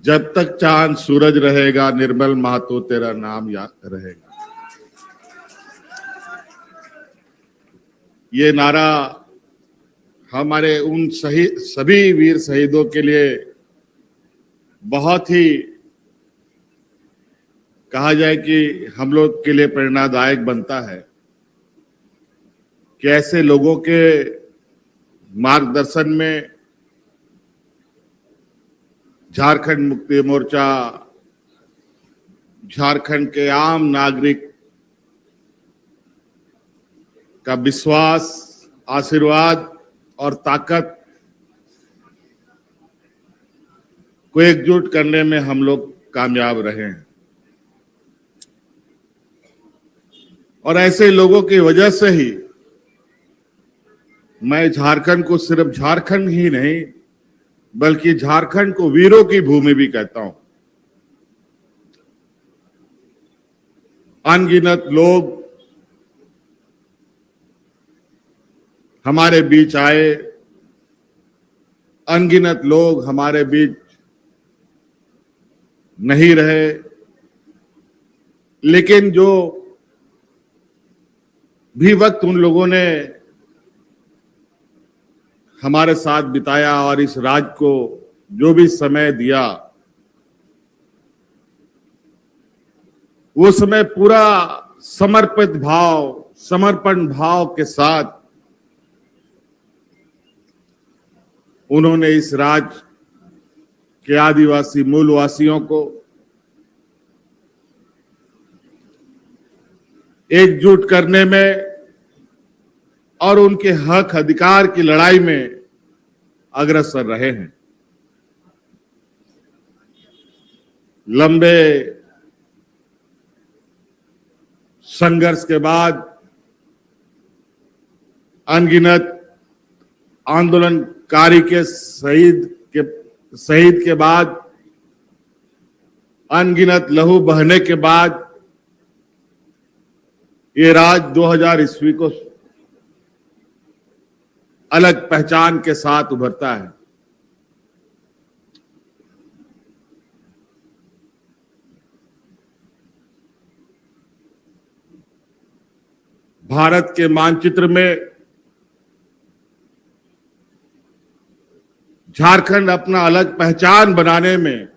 जब तक चांद सूरज रहेगा निर्मल महतो तेरा नाम याद रहेगा। ये नारा हमारे उन सभी वीर शहीदों के लिए बहुत ही कहा जाए कि हम लोग के लिए प्रेरणादायक बनता है कि ऐसे लोगों के मार्गदर्शन में झारखंड मुक्ति मोर्चा, झारखंड के आम नागरिक का विश्वास, आशीर्वाद और ताकत को एकजुट करने में हम लोग कामयाब रहे हैं। और ऐसे लोगों की वजह से ही मैं झारखंड को सिर्फ झारखंड ही नहीं बल्कि झारखंड को वीरों की भूमि भी कहता हूं। अनगिनत लोग हमारे बीच आए, अनगिनत लोग हमारे बीच नहीं रहे, लेकिन जो भी वक्त उन लोगों ने हमारे साथ बिताया और इस राज्य को जो भी समय दिया, वो समय पूरा समर्पित भाव, समर्पण भाव के साथ उन्होंने इस राज्य के आदिवासी मूलवासियों को एकजुट करने में और उनके हक अधिकार की लड़ाई में अग्रसर रहे हैं। लंबे संघर्ष के बाद, अनगिनत आंदोलनकारी के शहीद के बाद, अनगिनत लहू बहने के बाद ये राज्य 2000 ईस्वी को अलग पहचान के साथ उभरता है। भारत के मानचित्र में झारखंड अपना अलग पहचान बनाने में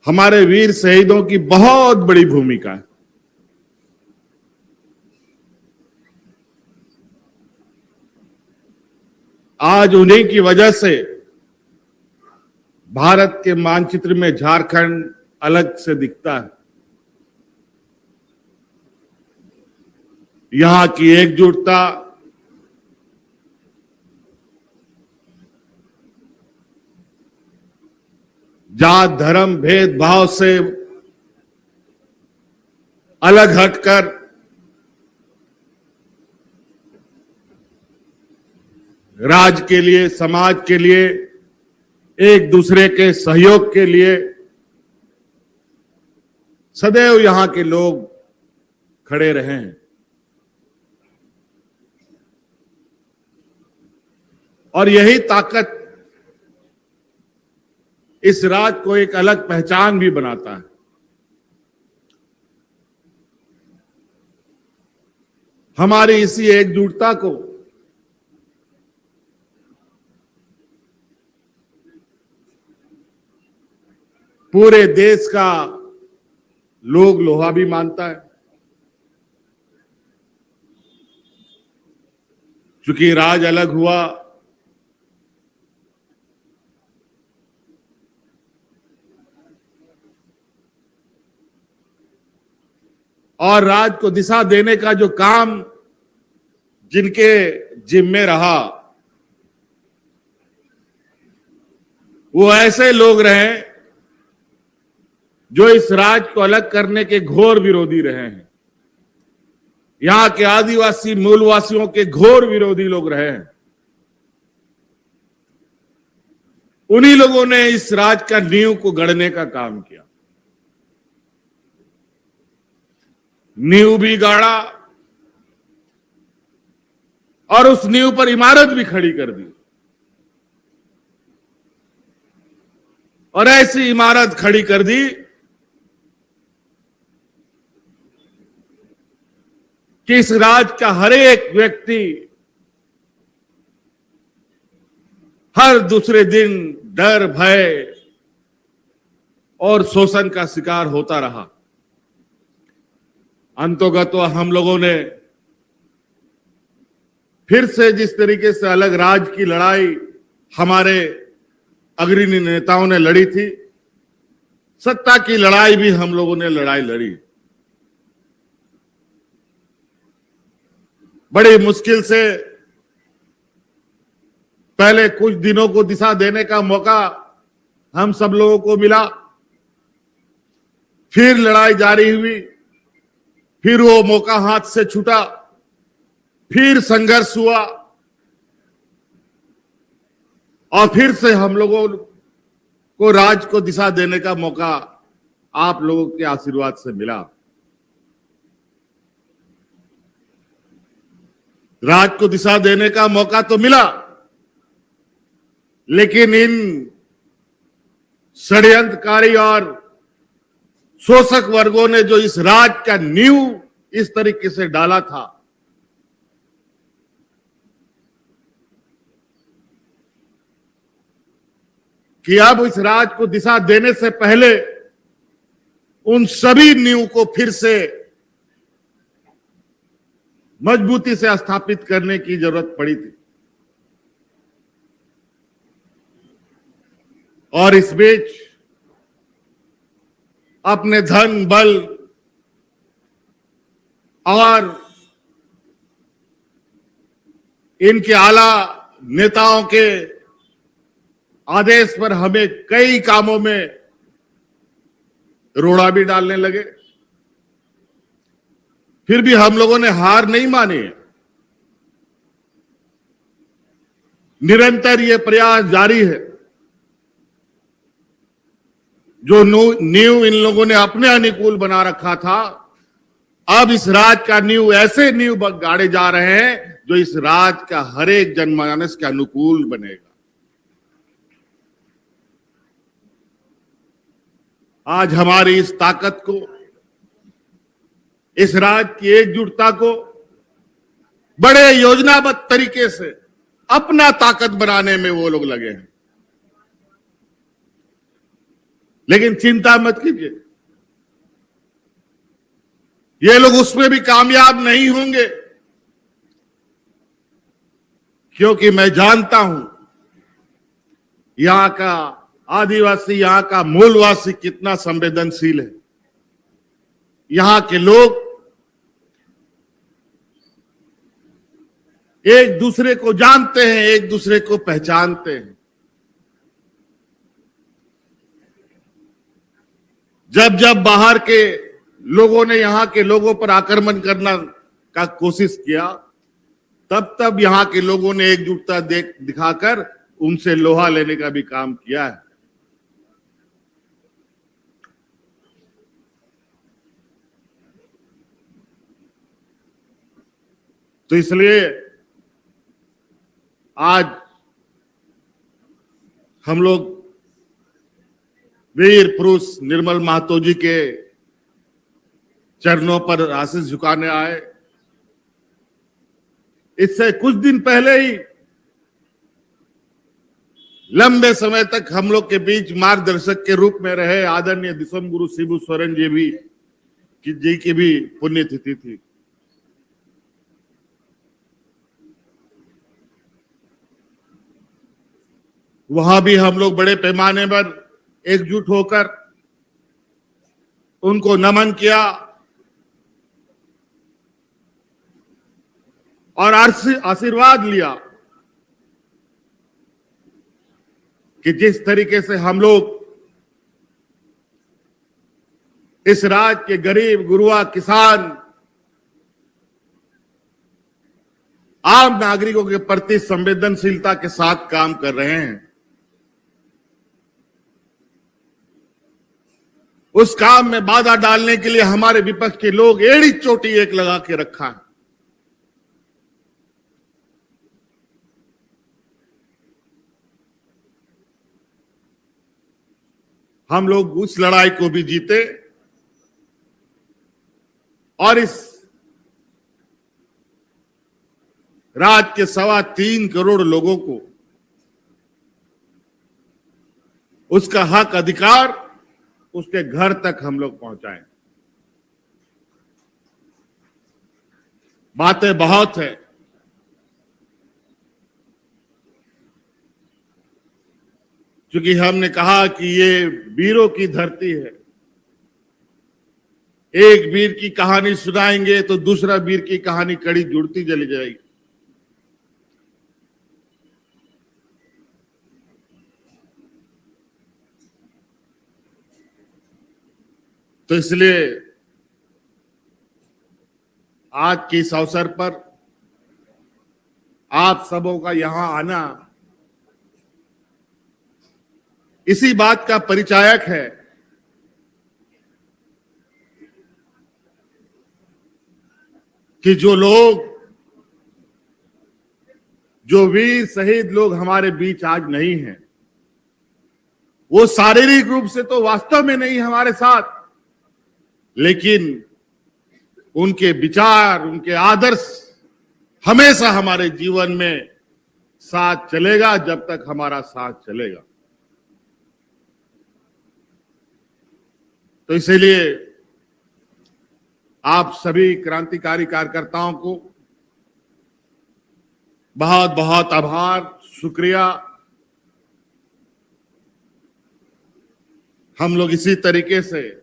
हमारे वीर शहीदों की बहुत बड़ी भूमिका है। आज उन्हीं की वजह से भारत के मानचित्र में झारखंड अलग से दिखता है। यहां की एकजुटता, जात धर्म भेदभाव से अलग हटकर राज्य के लिए, समाज के लिए, एक दूसरे के सहयोग के लिए सदैव यहां के लोग खड़े रहे हैं। और यही ताकत इस राज्य को एक अलग पहचान भी बनाता है। हमारी इसी एकजुटता को पूरे देश का लोग लोहा भी मानता है। चूंकि राज्य अलग हुआ, और राज्य को दिशा देने का जो काम जिनके जिम्मे रहा, वो ऐसे लोग रहे जो इस राज्य को अलग करने के घोर विरोधी रहे हैं। यहां के आदिवासी मूलवासियों के घोर विरोधी लोग रहे हैं। उन्हीं लोगों ने इस राज्य का नींव को गढ़ने का काम किया। नींव भी गाड़ा और उस नींव पर इमारत भी खड़ी कर दी। और ऐसी इमारत खड़ी कर दी कि इस राज्य का हर एक व्यक्ति हर दूसरे दिन डर, भय और शोषण का शिकार होता रहा। अंतोगत्वा हम लोगों ने फिर से जिस तरीके से अलग राज्य की लड़ाई हमारे अग्रणी नेताओं ने लड़ी थी, सत्ता की लड़ाई भी हम लोगों ने लड़ाई लड़ी। बड़ी मुश्किल से पहले कुछ दिनों को दिशा देने का मौका हम सब लोगों को मिला, फिर लड़ाई जारी हुई, फिर वो मौका हाथ से छूटा, फिर संघर्ष हुआ और फिर से हम लोगों को राज्य को दिशा देने का मौका आप लोगों के आशीर्वाद से मिला। राज्य को दिशा देने का मौका तो मिला, लेकिन इन षड्यंत्रकारी और शोषक वर्गों ने जो इस राज्य का नींव इस तरीके से डाला था, कि अब इस राज्य को दिशा देने से पहले उन सभी नींव को फिर से मजबूती से स्थापित करने की जरूरत पड़ी थी। और इस बीच अपने धन, बल और इनके आला नेताओं के आदेश पर हमें कई कामों में रोड़ा भी डालने लगे। फिर भी हम लोगों ने हार नहीं मानी। निरंतर ये प्रयास जारी है। जो नींव इन लोगों ने अपने अनुकूल बना रखा था, अब इस राज्य का नींव ऐसे नींव गाड़े जा रहे हैं जो इस राज्य का हर एक जनमानस के अनुकूल बनेगा। आज हमारी इस ताकत को, इस राज्य की एकजुटता को बड़े योजनाबद्ध तरीके से अपना ताकत बनाने में वो लोग लगे हैं। लेकिन चिंता मत कीजिए, ये लोग उसमें भी कामयाब नहीं होंगे, क्योंकि मैं जानता हूं यहां का आदिवासी, यहां का मूलवासी कितना संवेदनशील है। यहां के लोग एक दूसरे को जानते हैं, एक दूसरे को पहचानते हैं। जब जब बाहर के लोगों ने यहां के लोगों पर आक्रमण करना का कोशिश किया, तब तब यहां के लोगों ने एकजुटता दिखाकर उनसे लोहा लेने का भी काम किया है। तो इसलिए आज हम लोग वीर पुरुष निर्मल महतो जी के चरणों पर आशीष झुकाने आए। इससे कुछ दिन पहले ही लंबे समय तक हम लोग के बीच मार्गदर्शक के रूप में रहे आदरणीय दिसम गुरु शिबू सोरेन जी की भी पुण्यतिथि थी। वहां भी हम लोग बड़े पैमाने पर एकजुट होकर उनको नमन किया और आशीर्वाद लिया कि जिस तरीके से हम लोग इस राज्य के गरीब, गुरुआ, किसान, आम नागरिकों के प्रति संवेदनशीलता के साथ काम कर रहे हैं, उस काम में बाधा डालने के लिए हमारे विपक्ष के लोग एड़ी चोटी एक लगा के रखा है। हम लोग उस लड़ाई को भी जीते और इस राज्य के 3.25 करोड़ लोगों को उसका हक अधिकार उसके घर तक हम लोग पहुंचाएं। बातें बहुत है, क्योंकि हमने कहा कि ये वीरों की धरती है। एक वीर की कहानी सुनाएंगे तो दूसरा वीर की कहानी कड़ी जुड़ती चली जाएगी। तो इसलिए आज के इस अवसर पर आप सबों का यहां आना इसी बात का परिचायक है कि जो वीर शहीद लोग हमारे बीच आज नहीं हैं, वो शारीरिक रूप से तो वास्तव में नहीं हमारे साथ, लेकिन उनके विचार, उनके आदर्श हमेशा हमारे जीवन में साथ चलेगा जब तक हमारा साथ चलेगा। तो इसीलिए आप सभी क्रांतिकारी कार्यकर्ताओं को बहुत बहुत आभार, शुक्रिया। हम लोग इसी तरीके से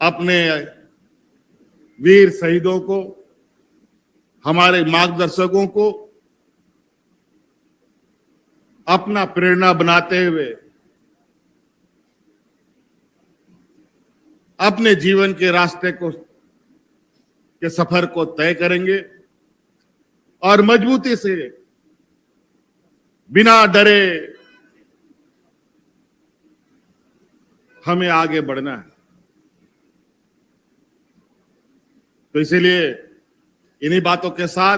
अपने वीर शहीदों को, हमारे मार्गदर्शकों को अपना प्रेरणा बनाते हुए अपने जीवन के रास्ते के सफर को तय करेंगे और मजबूती से बिना डरे हमें आगे बढ़ना है। तो इसीलिए इन्हीं बातों के साथ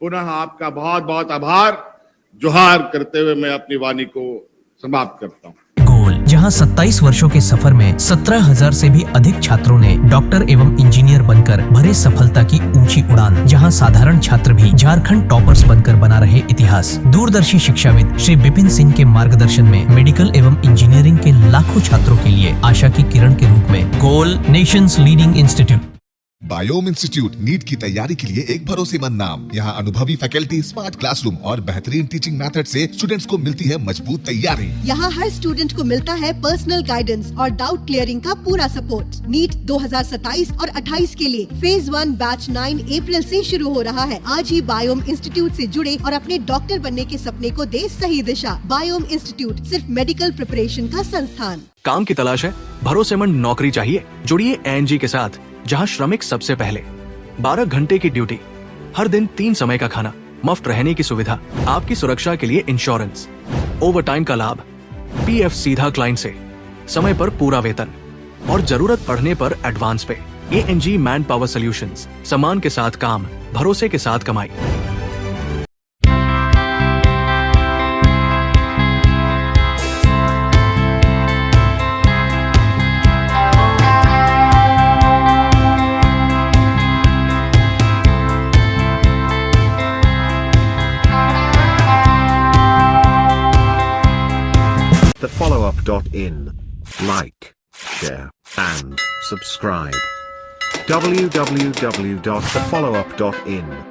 पुनः आपका बहुत बहुत आभार, जोहार करते हुए मैं अपनी वाणी को समाप्त करता हूं। गोल, जहां 27 वर्षों के सफर में 17,000 से भी अधिक छात्रों ने डॉक्टर एवं इंजीनियर बनकर भरे सफलता की ऊंची उड़ान, जहां साधारण छात्र भी झारखंड टॉपर्स बनकर बना रहे इतिहास। दूरदर्शी शिक्षाविद श्री विपिन सिंह के मार्गदर्शन में मेडिकल एवं इंजीनियरिंग के लाखों छात्रों के लिए आशा की किरण के रूप में goal, nation's leading institute. Biome institute NEET की तैयारी के लिए एक भरोसेमंद नाम। यहाँ अनुभवी फैकल्टी, स्मार्ट क्लासरूम और बेहतरीन टीचिंग मेथड से स्टूडेंट्स को मिलती है मजबूत तैयारी। यहाँ हर स्टूडेंट को मिलता है पर्सनल गाइडेंस और डाउट क्लियरिंग का पूरा सपोर्ट। नीट 2027 और 28 के लिए फेज 1 बैच 9 अप्रैल से शुरू हो रहा है। आज ही बायोम इंस्टीट्यूट से जुड़े और अपने डॉक्टर बनने के सपने को दे सही दिशा। बायोम इंस्टीट्यूट सिर्फ मेडिकल प्रिपरेशन का संस्थान। काम की तलाश है, भरोसेमंद नौकरी चाहिए, जुड़िए एनजी के साथ, जहां श्रमिक सबसे पहले। 12 घंटे की ड्यूटी, हर दिन 3 समय का खाना, मुफ्त रहने की सुविधा, आपकी सुरक्षा के लिए इंश्योरेंस, ओवर टाइम का लाभ, पीएफ सीधा क्लाइंट से, समय पर पूरा वेतन और जरूरत पड़ने पर एडवांस पे। एएनजी मैन पावर सॉल्यूशंस, सम्मान के साथ काम, भरोसे के साथ कमाई। thefollowup.in. Like, share, and subscribe. www.thefollowup.in